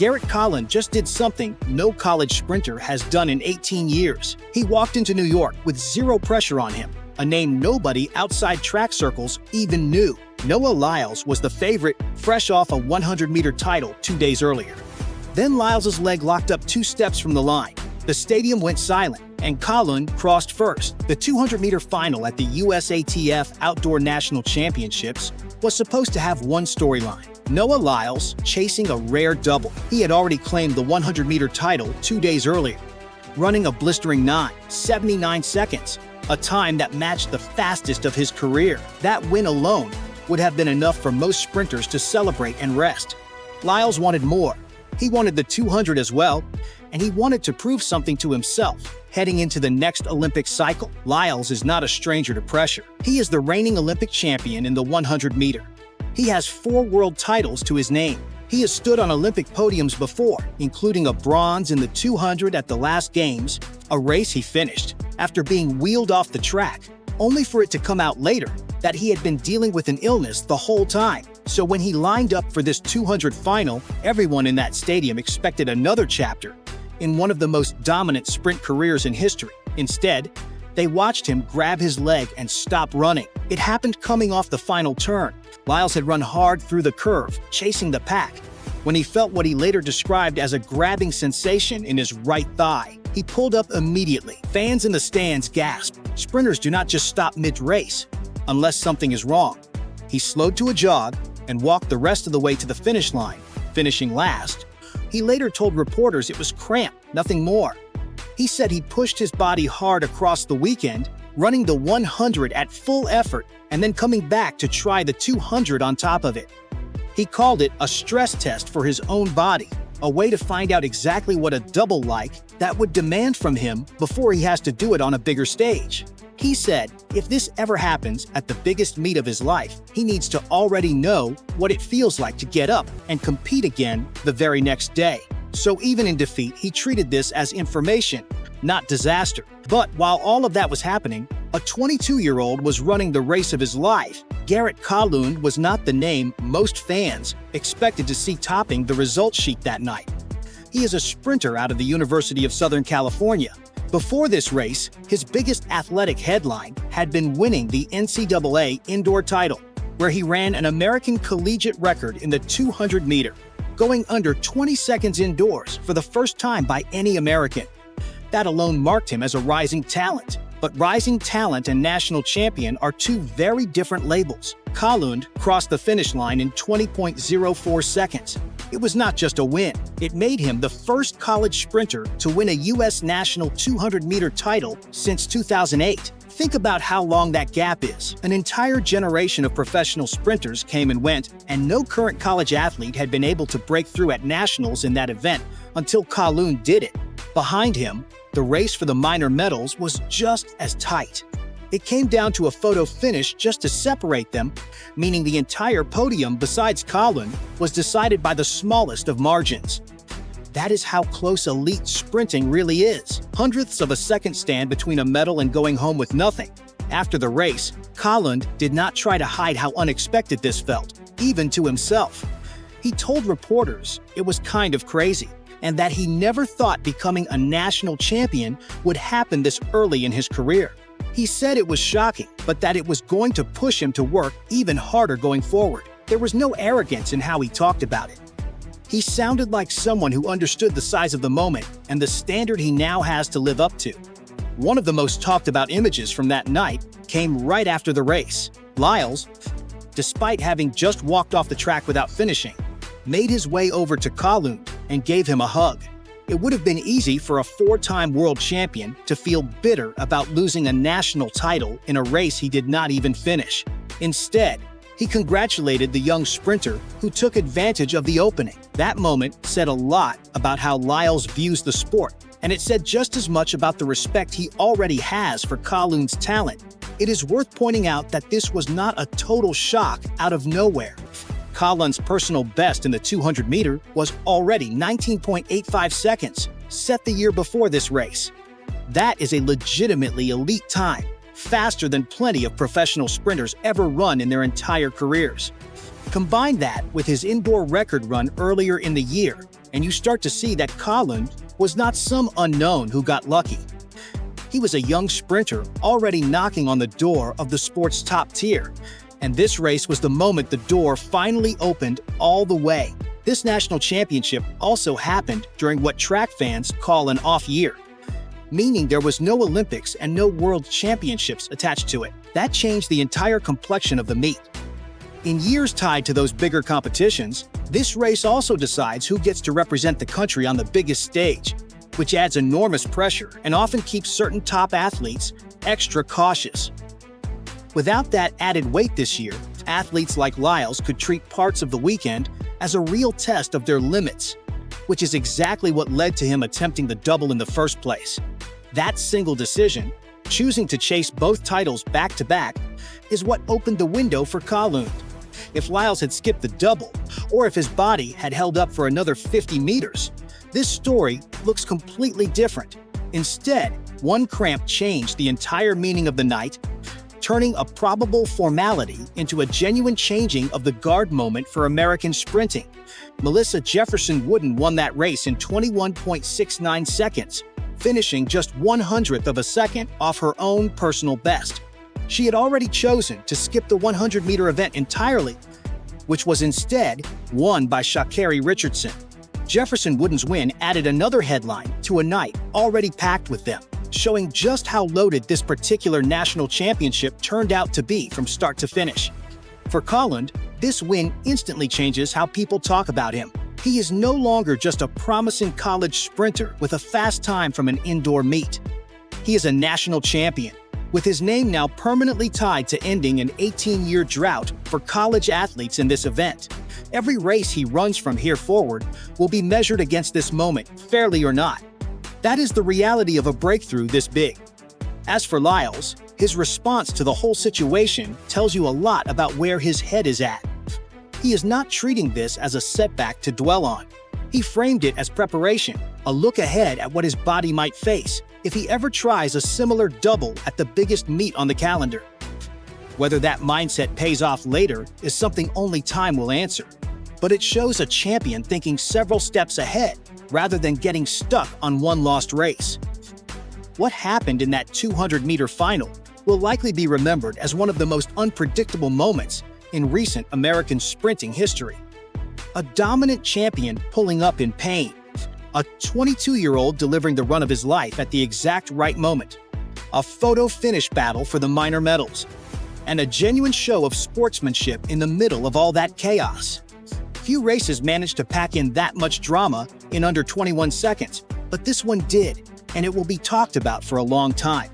Garrett Kaalund just did something no college sprinter has done in 18 years. He walked into New York with zero pressure on him, a name nobody outside track circles even knew. Noah Lyles was the favorite, fresh off a 100-meter title 2 days earlier. Then Lyles' leg locked up 2 steps from the line. The stadium went silent, and Kaalund crossed first. The 200-meter final at the USATF Outdoor National Championships was supposed to have one storyline: Noah Lyles chasing a rare double. He had already claimed the 100-meter title 2 days earlier, running a blistering 9:79 seconds, a time that matched the fastest of his career. That win alone would have been enough for most sprinters to celebrate and rest. Lyles wanted more. He wanted the 200 as well, and he wanted to prove something to himself. Heading into the next Olympic cycle, Lyles is not a stranger to pressure. He is the reigning Olympic champion in the 100-meter. He has 4 world titles to his name. He has stood on Olympic podiums before, including a bronze in the 200 at the last Games, a race he finished after being wheeled off the track, only for it to come out later that he had been dealing with an illness the whole time. So when he lined up for this 200 final, everyone in that stadium expected another chapter in one of the most dominant sprint careers in history. Instead, they watched him grab his leg and stop running. It happened coming off the final turn. Lyles had run hard through the curve, chasing the pack, when he felt what he later described as a grabbing sensation in his right thigh. He pulled up immediately. Fans in the stands gasped. Sprinters do not just stop mid-race unless something is wrong. He slowed to a jog and walked the rest of the way to the finish line, finishing last. He later told reporters it was cramp, nothing more. He said he pushed his body hard across the weekend, running the 100 at full effort and then coming back to try the 200 on top of it. He called it a stress test for his own body, a way to find out exactly what a double like that would demand from him before he has to do it on a bigger stage. He said if this ever happens at the biggest meet of his life, he needs to already know what it feels like to get up and compete again the very next day. So even in defeat, he treated this as information, not disaster. But while all of that was happening, a 22-year-old was running the race of his life. Garrett Kaalund was not the name most fans expected to see topping the results sheet that night. He is a sprinter out of the University of Southern California. Before this race, his biggest athletic headline had been winning the NCAA indoor title, where he ran an American collegiate record in the 200-meter, going under 20 seconds indoors for the first time by any American. That alone marked him as a rising talent. But rising talent and national champion are 2 very different labels. Kaalund crossed the finish line in 20.04 seconds. It was not just a win. It made him the first college sprinter to win a U.S. national 200-meter title since 2008. Think about how long that gap is. An entire generation of professional sprinters came and went, and no current college athlete had been able to break through at nationals in that event until Kaalund did it. Behind him, the race for the minor medals was just as tight. It came down to a photo finish just to separate them, meaning the entire podium besides Kaalund was decided by the smallest of margins. That is how close elite sprinting really is. Hundredths of a second stand between a medal and going home with nothing. After the race, Kaalund did not try to hide how unexpected this felt, even to himself. He told reporters it was kind of crazy, and that he never thought becoming a national champion would happen this early in his career. He said it was shocking, but that it was going to push him to work even harder going forward. There was no arrogance in how he talked about it. He sounded like someone who understood the size of the moment and the standard he now has to live up to. One of the most talked about images from that night came right after the race. Lyles, despite having just walked off the track without finishing, made his way over to Kaalund and gave him a hug. It would have been easy for a 4-time world champion to feel bitter about losing a national title in a race he did not even finish. Instead, he congratulated the young sprinter who took advantage of the opening. That moment said a lot about how Lyles views the sport, and it said just as much about the respect he already has for Kaalund's talent. It is worth pointing out that this was not a total shock out of nowhere. Kaalund's personal best in the 200-meter was already 19.85 seconds, set the year before this race. That is a legitimately elite time, faster than plenty of professional sprinters ever run in their entire careers. Combine that with his indoor record run earlier in the year, and you start to see that Kaalund was not some unknown who got lucky. He was a young sprinter already knocking on the door of the sport's top tier, and this race was the moment the door finally opened all the way. This national championship also happened during what track fans call an off year, meaning there was no Olympics and no World Championships attached to it. That changed the entire complexion of the meet. In years tied to those bigger competitions, this race also decides who gets to represent the country on the biggest stage, which adds enormous pressure and often keeps certain top athletes extra cautious. Without that added weight this year, athletes like Lyles could treat parts of the weekend as a real test of their limits, which is exactly what led to him attempting the double in the first place. That single decision, choosing to chase both titles back-to-back, is what opened the window for Kaalund. If Lyles had skipped the double, or if his body had held up for another 50 meters, this story looks completely different. Instead, one cramp changed the entire meaning of the night, turning a probable formality into a genuine changing of the guard moment for American sprinting. Melissa Jefferson Wooden won that race in 21.69 seconds, finishing just 1/100th of a second off her own personal best. She had already chosen to skip the 100-meter event entirely, which was instead won by Sha'Carri Richardson. Jefferson Wooden's win added another headline to a night already packed with them, showing just how loaded this particular national championship turned out to be from start to finish. For Kaalund, this win instantly changes how people talk about him. He is no longer just a promising college sprinter with a fast time from an indoor meet. He is a national champion, with his name now permanently tied to ending an 18-year drought for college athletes in this event. Every race he runs from here forward will be measured against this moment, fairly or not. That is the reality of a breakthrough this big. As for Lyles, his response to the whole situation tells you a lot about where his head is at. He is not treating this as a setback to dwell on. He framed it as preparation, a look ahead at what his body might face if he ever tries a similar double at the biggest meet on the calendar. Whether that mindset pays off later is something only time will answer, but it shows a champion thinking several steps ahead rather than getting stuck on one lost race. What happened in that 200-meter final will likely be remembered as one of the most unpredictable moments in recent American sprinting history. A dominant champion pulling up in pain, a 22-year-old delivering the run of his life at the exact right moment, a photo finish battle for the minor medals, and a genuine show of sportsmanship in the middle of all that chaos. Few races managed to pack in that much drama in under 21 seconds, but this one did, and it will be talked about for a long time.